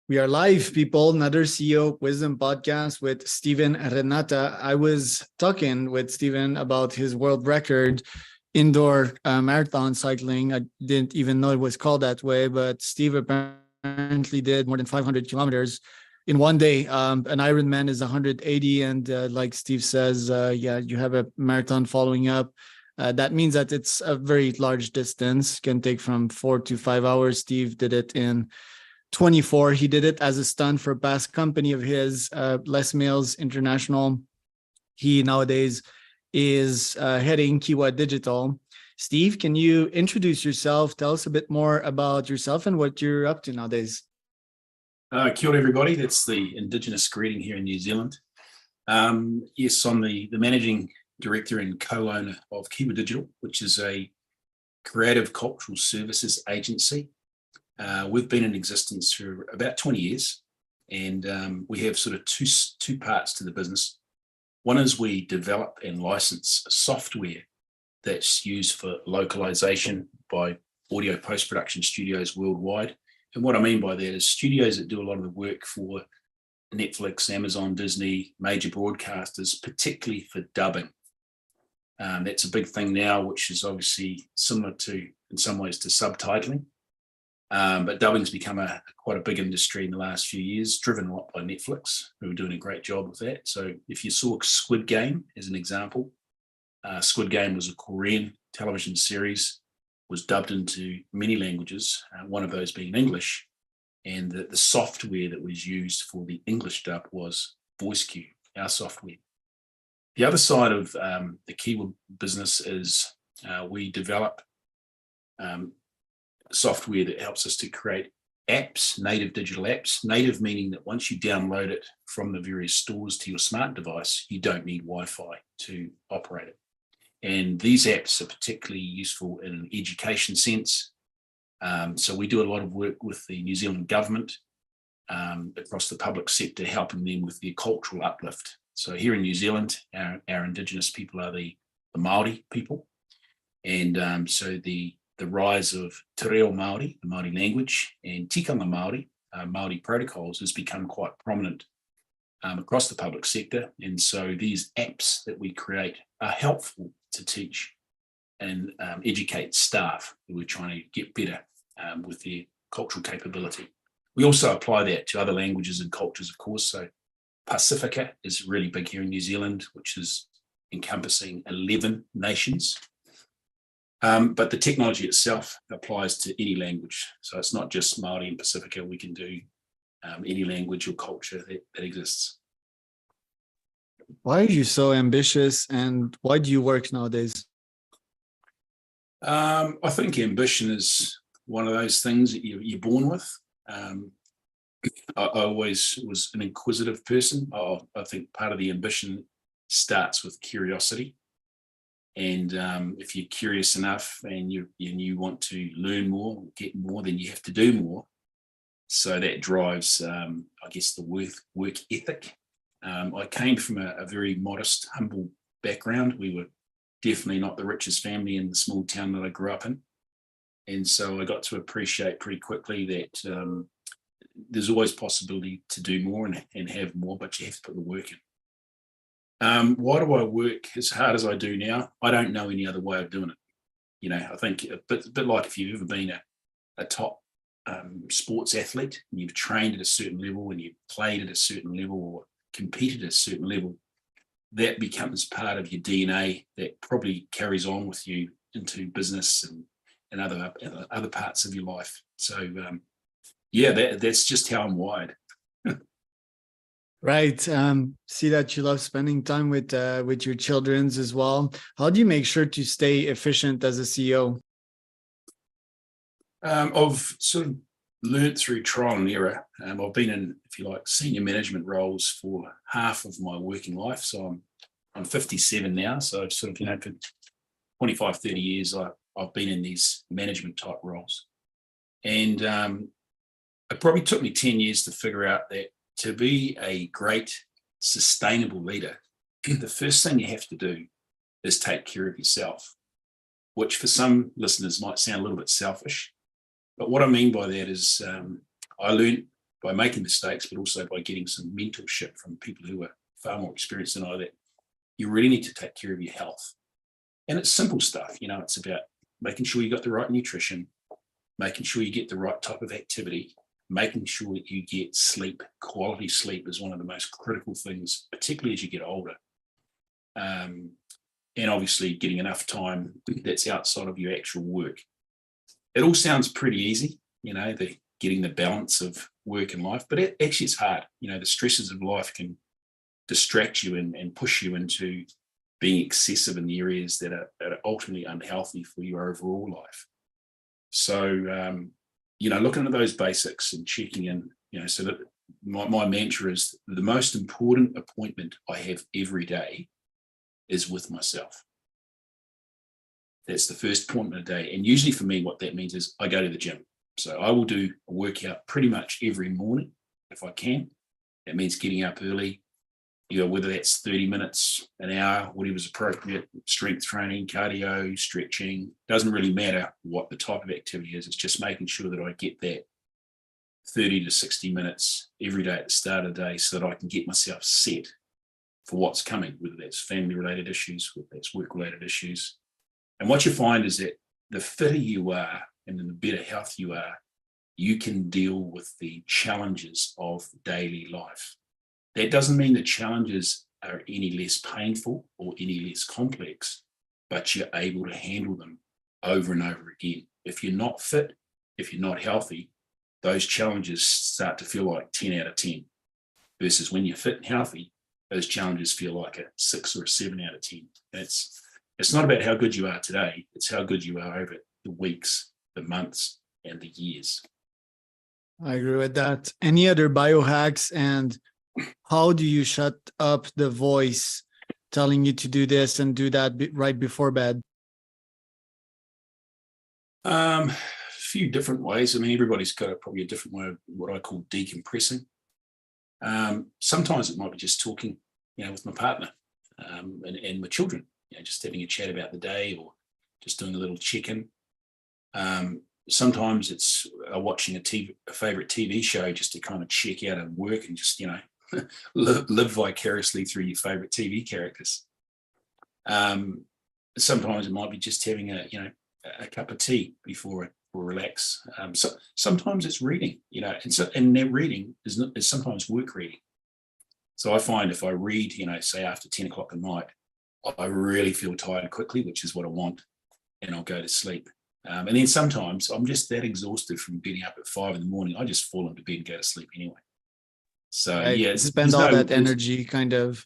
We are live, people. Another CEO Wisdom podcast with Steven Renata. I was talking with Steven about his world record indoor marathon cycling. I didn't even know it was called that way, but Steve apparently did more than 500 kilometers in one day. An Ironman is 180, and like Steve says, you have a marathon following up. That means that it's a very large distance. Can take from 4 to 5 hours. Steve did it in 24. He did it as a stunt for a past company of his, Les Mills International. He nowadays is heading Kiwa Digital. Steve, can you introduce yourself? Tell us a bit more about yourself and what you're up to nowadays. Kia ora, everybody. That's the Indigenous greeting here in New Zealand. Yes, I'm the managing director and co-owner of Kiwa Digital, which is a creative cultural services agency. We've been in existence for about 20 years, and we have sort of two parts to the business. One is we develop and license software that's used for localization by audio post-production studios worldwide. And what I mean by that is studios that do a lot of the work for Netflix, Amazon, Disney, major broadcasters, particularly for dubbing. That's a big thing now, which is obviously similar to, in some ways, to subtitling. But dubbing's become quite a big industry in the last few years, driven a lot by Netflix, who are doing a great job with that. So if you saw Squid Game as an example, Squid Game was a Korean television series, was dubbed into many languages, one of those being English. And the software that was used for the English dub was VoiceQ, our software. The other side of the Kiwa business is we develop software that helps us to create apps, native digital apps, native meaning that once you download it from the various stores to your smart device, you don't need Wi-Fi to operate it. And these apps are particularly useful in an education sense. So we do a lot of work with the New Zealand government across the public sector, helping them with their cultural uplift. So here in New Zealand, our Indigenous people are the Māori people. And so the rise of Te Reo Māori, the Māori language, and Tikanga Māori, Māori protocols has become quite prominent across the public sector. And so these apps that we create are helpful to teach and educate staff who are trying to get better with their cultural capability. We also apply that to other languages and cultures, of course. So Pacifica is really big here in New Zealand, which is encompassing 11 nations. But the technology itself applies to any language. So it's not just Māori and Pacifica. We can do any language or culture that exists. Why are you so ambitious, and why do you work nowadays? I think ambition is one of those things that you're born with. I always was an inquisitive person. I think part of the ambition starts with curiosity. And if you're curious enough and you want to learn more, get more, then you have to do more. So that drives, I guess, the work ethic. I came from a very modest, humble background. We were definitely not the richest family in the small town that I grew up in. And so I got to appreciate pretty quickly that there's always possibility to do more and have more, but you have to put the work in. Why do I work as hard as I do now? I don't know any other way of doing it. You know, I think a bit like if you've ever been a top sports athlete and you've trained at a certain level and you've played at a certain level or competed at a certain level, that becomes part of your DNA that probably carries on with you into business and other parts of your life. So that's just how I'm wired. Right. See that you love spending time with your childrens as well. How do you make sure to stay efficient as a CEO? I've sort of learned through trial and error. I've been in, if you like, senior management roles for half of my working life. So I'm 57 now. So I've sort of, for 25, 30 years, I've been in these management type roles. And it probably took me 10 years to figure out that to be a great, sustainable leader, the first thing you have to do is take care of yourself, which for some listeners might sound a little bit selfish. But what I mean by that is I learned by making mistakes, but also by getting some mentorship from people who are far more experienced than I, that you really need to take care of your health. And it's simple stuff, it's about making sure you got the right nutrition, making sure you get the right type of activity, making sure that you get sleep. Quality sleep is one of the most critical things, particularly as you get older. And obviously getting enough time that's outside of your actual work. It all sounds pretty easy, getting the balance of work and life, but actually it's hard. The stresses of life can distract you and push you into being excessive in the areas that are ultimately unhealthy for your overall life. So, looking at those basics and checking in, so that my mantra is the most important appointment I have every day is with myself. That's the first appointment of the day. And usually for me, what that means is I go to the gym. So I will do a workout pretty much every morning if I can. That means getting up early, whether that's 30 minutes, an hour, whatever's appropriate, strength training, cardio, stretching, doesn't really matter what the type of activity is. It's just making sure that I get that 30 to 60 minutes every day at the start of the day so that I can get myself set for what's coming, whether that's family-related issues, whether that's work-related issues. And what you find is that the fitter you are and the better health you are, you can deal with the challenges of daily life. That doesn't mean the challenges are any less painful or any less complex, but you're able to handle them over and over again. If you're not fit, if you're not healthy, those challenges start to feel like 10 out of 10, versus when you're fit and healthy, those challenges feel like a 6 or a 7 out of 10. It's not about how good you are today, it's how good you are over the weeks, the months, and the years. I agree with that. Any other biohacks, and how do you shut up the voice telling you to do this and do that right before bed? A few different ways. I mean, everybody's got probably a different way of what I call decompressing. Sometimes it might be just talking, with my partner and my children, just having a chat about the day or just doing a little check-in. Sometimes it's watching a favorite TV show just to kind of check out and work and just, live vicariously through your favorite TV characters. Sometimes it might be just having a cup of tea before relax. So sometimes it's reading, and that reading is sometimes work reading. So I find if I read, say after 10 o'clock at night, I really feel tired quickly, which is what I want, and I'll go to sleep. And then sometimes I'm just that exhausted from getting up at 5 a.m, I just fall into bed and go to sleep anyway. So right. Spend all that energy kind of.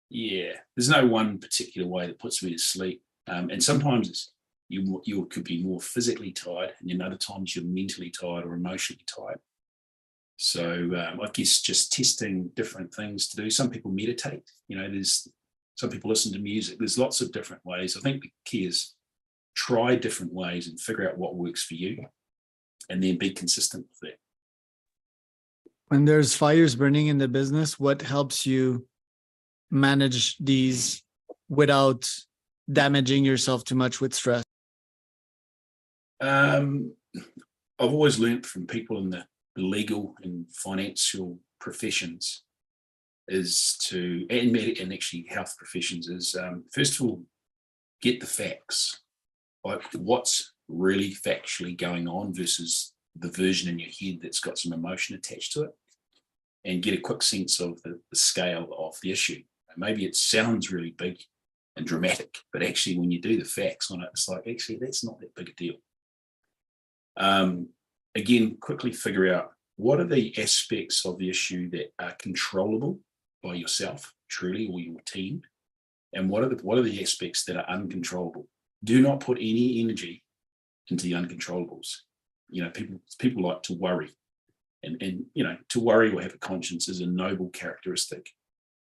Yeah, there's no one particular way that puts me to sleep. And sometimes you could be more physically tired, and then other times you're mentally tired or emotionally tired. So I guess just testing different things to do. Some people meditate, there's some people listen to music. There's lots of different ways. I think the key is try different ways and figure out what works for you, and then be consistent with that. When there's fires burning in the business, what helps you manage these without damaging yourself too much with stress? I've always learned from people in the legal and financial professions and actually health professions is, first of all, get the facts. Like what's really factually going on versus the version in your head that's got some emotion attached to it, and get a quick sense of the scale of the issue. Maybe it sounds really big and dramatic, but actually when you do the facts on it, it's like, actually, that's not that big a deal. Again, quickly figure out what are the aspects of the issue that are controllable by yourself, truly, or your team, and what are the aspects that are uncontrollable. Do not put any energy into the uncontrollables. People like to worry, and to worry or have a conscience is a noble characteristic,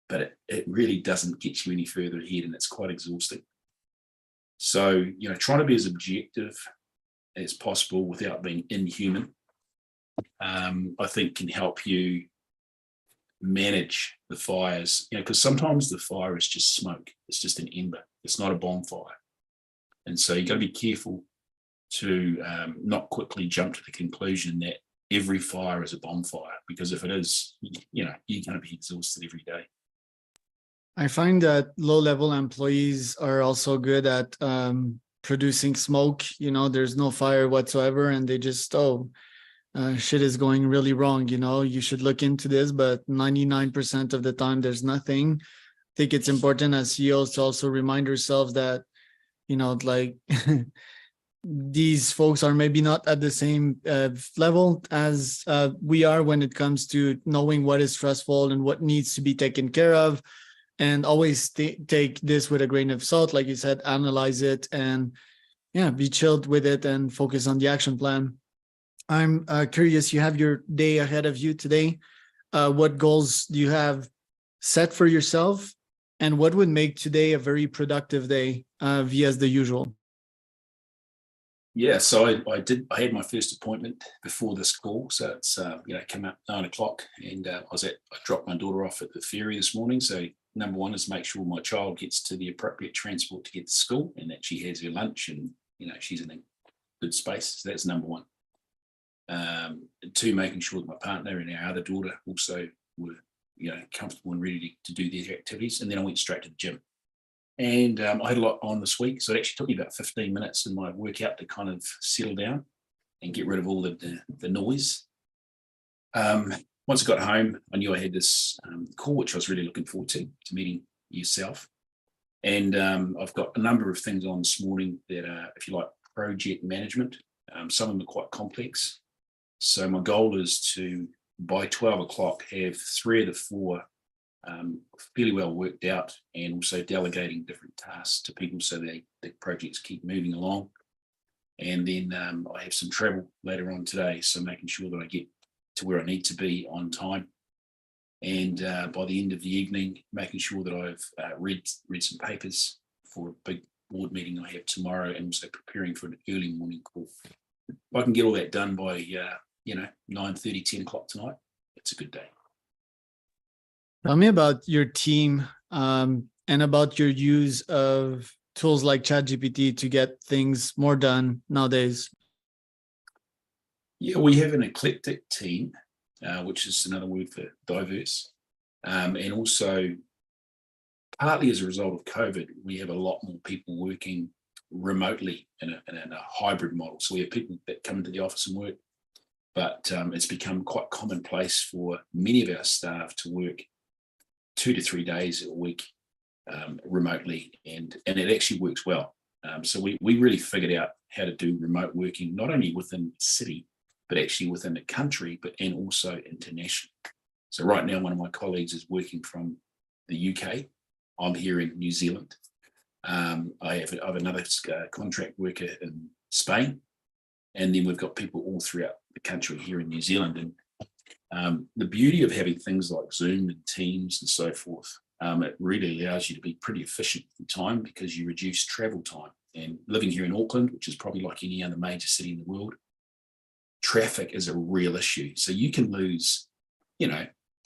but it really doesn't get you any further ahead, and it's quite exhausting. So, trying to be as objective as possible without being inhuman, I think can help you manage the fires, because sometimes the fire is just smoke. It's just an ember. It's not a bonfire. And so you've got to be careful to not quickly jump to the conclusion that every fire is a bonfire, because if it is, you're going to be exhausted every day. I find that low-level employees are also good at producing smoke. There's no fire whatsoever, and they just, shit is going really wrong. You should look into this, but 99% of the time, there's nothing. I think it's important as CEOs to also remind ourselves that, like these folks are maybe not at the same level as we are when it comes to knowing what is stressful and what needs to be taken care of. And always take this with a grain of salt, like you said, analyze it and be chilled with it and focus on the action plan. I'm curious, you have your day ahead of you today. What goals do you have set for yourself? And what would make today a very productive day via the usual? Yeah, so I had my first appointment before this call. So it's, came out 9:00, and I dropped my daughter off at the ferry this morning. So number one is make sure my child gets to the appropriate transport to get to school, and that she has her lunch, and she's in a good space. So that's number one. Two, making sure that my partner and our other daughter also were comfortable and ready to do their activities. And then I went straight to the gym. And I had a lot on this week, so it actually took me about 15 minutes in my workout to kind of settle down and get rid of all the noise. Once I got home, I knew I had this call, which I was really looking forward to meeting yourself. And I've got a number of things on this morning that are, if you like, project management. Some of them are quite complex. So my goal is to, by 12:00, have 3 of the 4 fairly well worked out, and also delegating different tasks to people so the projects keep moving along. And then I have some travel later on today, so making sure that I get to where I need to be on time. And by the end of the evening, making sure that I've read some papers for a big board meeting I have tomorrow, and also preparing for an early morning call. If I can get all that done by 9:30, 10:00 tonight, it's a good day. Tell me about your team and about your use of tools like ChatGPT to get things more done nowadays. Yeah, we have an eclectic team, which is another word for diverse. And also, partly as a result of COVID, we have a lot more people working remotely in a hybrid model. So we have people that come into the office and work, but it's become quite commonplace for many of our staff to work 2 to 3 days a week remotely, and it actually works well. So we really figured out how to do remote working, not only within the city, but actually within the country, and also international. So right now, one of my colleagues is working from the UK. I'm here in New Zealand. I have another contract worker in Spain, and then we've got people all throughout the country here in New Zealand. And the beauty of having things like Zoom and Teams and so forth, it really allows you to be pretty efficient with time, because you reduce travel time. And living here in Auckland, which is probably like any other major city in the world, traffic is a real issue. So you can lose,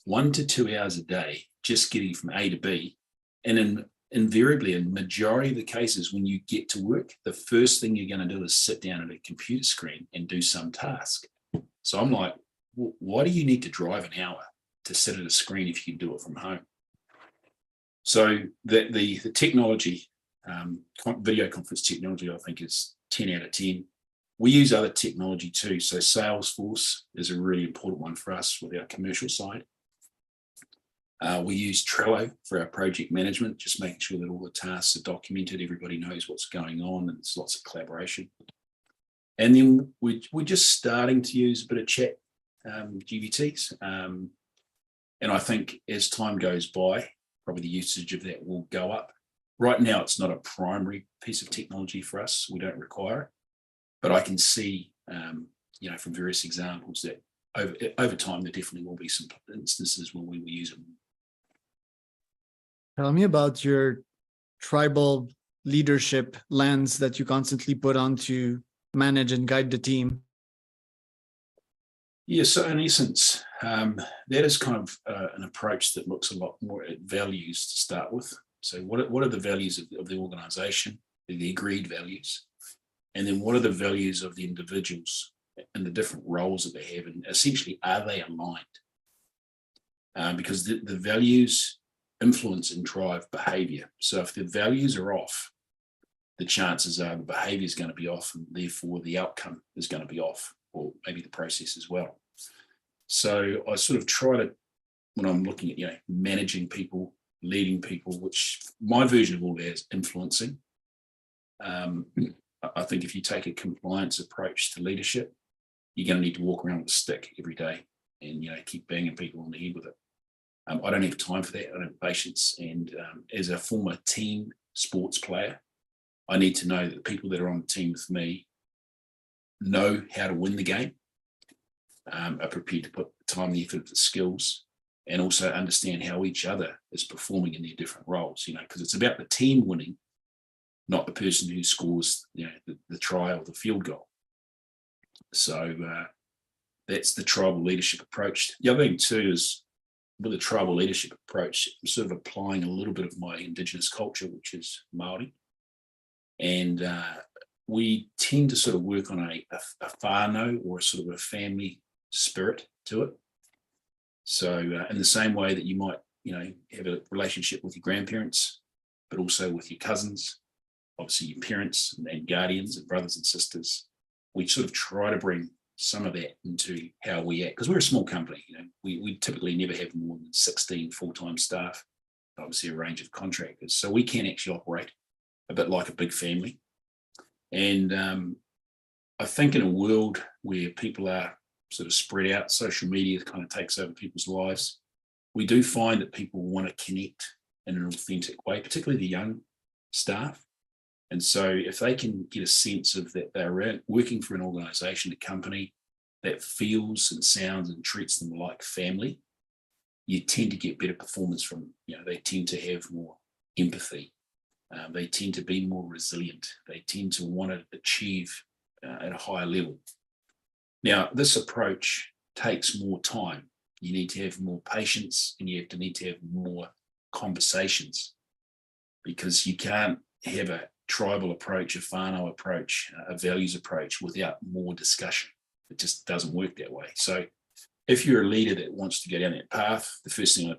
1 to 2 hours a day just getting from A to B. And invariably, in majority of the cases, when you get to work, the first thing you're going to do is sit down at a computer screen and do some task. So I'm like, why do you need to drive an hour to sit at a screen if you can do it from home? So the technology, video conference technology, I think is 10 out of 10. We use other technology too. So Salesforce is a really important one for us with our commercial side. We use Trello for our project management, just making sure that all the tasks are documented, everybody knows what's going on, and there's lots of collaboration. And then we're just starting to use a bit of chat GPTs. And I think as time goes by, probably the usage of that will go up. Right now, it's not a primary piece of technology for us. We don't require it. But I can see, from various examples that over time, there definitely will be some instances where we will use it. Tell me about your tribal leadership lens that you constantly put on to manage and guide the team. Yeah, so in essence, that is kind of an approach that looks a lot more at values to start with. So what are the values of the organization, the agreed values? And then what are the values of the individuals? and the different roles that they have, and essentially, are they aligned? Because the values influence and drive behavior. So if the values are off, the chances are the behavior is going to be off, and therefore the outcome is going to be off, or maybe the process as well. So I sort of try to, when I'm looking at, managing people, leading people, which my version of all that is influencing. I think if you take a compliance approach to leadership, you're going to need to walk around with a stick every day and, keep banging people on the head with it. I don't have time for that. I don't have patience. And as a former team sports player, I need to know that the people that are on the team with me know how to win the game, are prepared to put the time, the effort, the skills, and also understand how each other is performing in their different roles, because it's about the team winning, not the person who scores, the try or the field goal. So that's the tribal leadership approach. The other thing too is, with a tribal leadership approach, I'm sort of applying a little bit of my Indigenous culture, which is Māori. And we tend to sort of work on a whānau, or a sort of a family spirit to it. So in the same way that you might, have a relationship with your grandparents, but also with your cousins, obviously your parents and guardians and brothers and sisters, we sort of try to bring some of that into how we act, because we're a small company. We typically never have more than 16 full-time staff, obviously a range of contractors. So we can actually operate a bit like a big family. And I think in a world where people are sort of spread out, social media kind of takes over people's lives, we do find that people want to connect in an authentic way, particularly the young staff. And so if they can get a sense of that they're working for an organisation, a company that feels and sounds and treats them like family, you tend to get better performance from, they tend to have more empathy. They tend to be more resilient. They tend to want to achieve at a higher level. Now, this approach takes more time. You need to have more patience, and you need to have more conversations, because you can't have a tribal approach, a whānau approach, a values approach without more discussion. It just doesn't work that way. So if you're a leader that wants to go down that path, the first thing I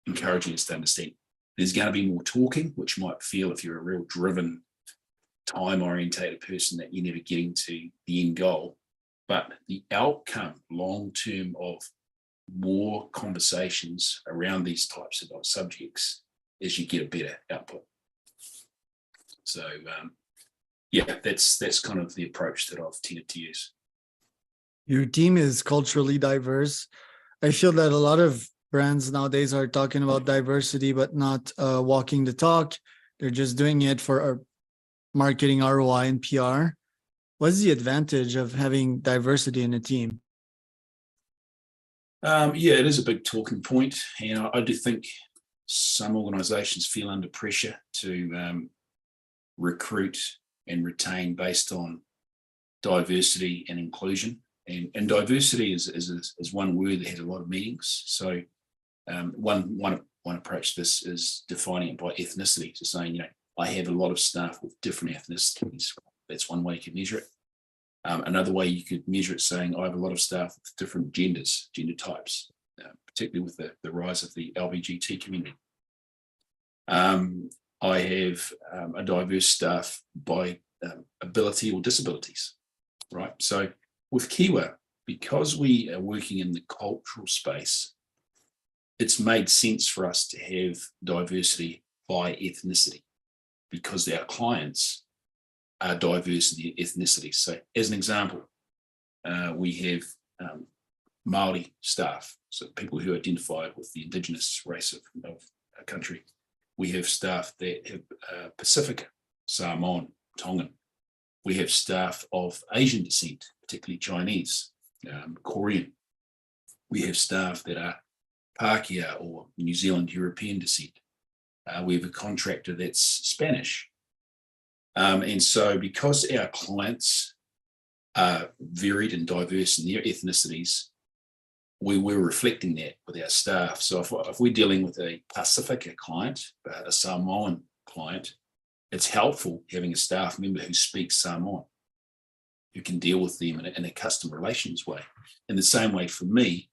encourage you is to understand there's going to be more talking, which might feel, if you're a real driven, time-orientated person, that you're never getting to the end goal. But the outcome long-term of more conversations around these types of subjects is you get a better output. So, that's kind of the approach that I've tended to use. Your team is culturally diverse. I feel that a lot of brands nowadays are talking about diversity, but not walking the talk. They're just doing it for marketing ROI and PR. What's the advantage of having diversity in a team? It is a big talking point. And I do think some organizations feel under pressure to recruit and retain based on diversity and inclusion. And diversity is one word that has a lot of meanings. So one approach to this is defining it by ethnicity. So saying, I have a lot of staff with different ethnicities. That's one way you can measure it. Another way you could measure it, saying I have a lot of staff with different genders, gender types, particularly with the rise of the LGBT community. I have a diverse staff by ability or disabilities, right? So with Kiwa, because we are working in the cultural space, it's made sense for us to have diversity by ethnicity, because our clients are diverse in their ethnicities. So as an example, we have Māori staff, so people who identify with the Indigenous race of our country. We have staff that have Pacific, Samoan, Tongan. We have staff of Asian descent, particularly Chinese, Korean. We have staff that are Pākehā or New Zealand European descent. We have a contractor that's Spanish. And so because our clients are varied and diverse in their ethnicities, we're reflecting that with our staff. So if we're dealing with a Pacifica client, a Samoan client, it's helpful having a staff member who speaks Samoan. who can deal with them in a customer relations way. In the same way for me,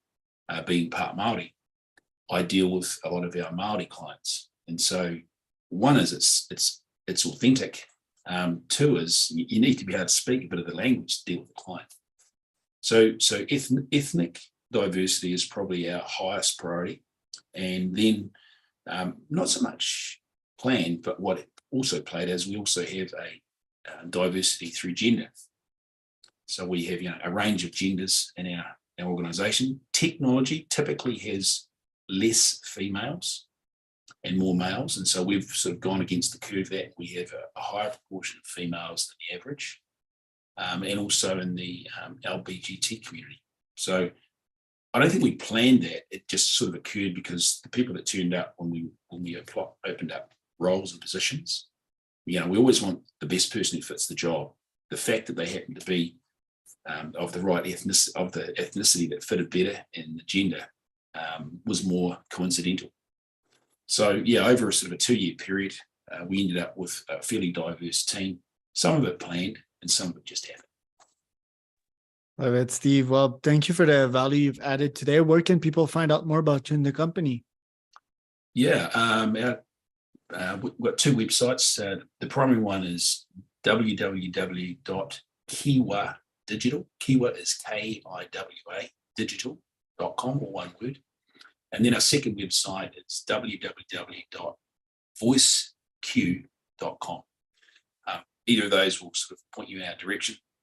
being part Māori, I deal with a lot of our Māori clients. And so one is it's authentic. Two is you need to be able to speak a bit of the language to deal with the client. So ethnic diversity is probably our highest priority. And then not so much planned, but what it also played as we also have a diversity through gender. So we have a range of genders in our organisation. Technology typically has less females and more males, and so we've sort of gone against the curve that we have a higher proportion of females than the average, and also in the LBGT community. So I don't think we planned that. It just sort of occurred because the people that turned up when we opened up roles and positions, we always want the best person who fits the job. The fact that they happen to be of the right ethnicity that fitted better in the gender was more coincidental. So over a sort of a 2-year period, we ended up with a fairly diverse team. Some of it planned and some of it just happened. Love it, Steve. Well, thank you for the value you've added today. Where can people find out more about you and the company? Yeah, we've got 2 websites. The primary one is www.Kiwa Digital. Kiwa is Kiwa, digital.com, or one word. And then our second website is www.voiceq.com. Either of those will sort of point you in our direction.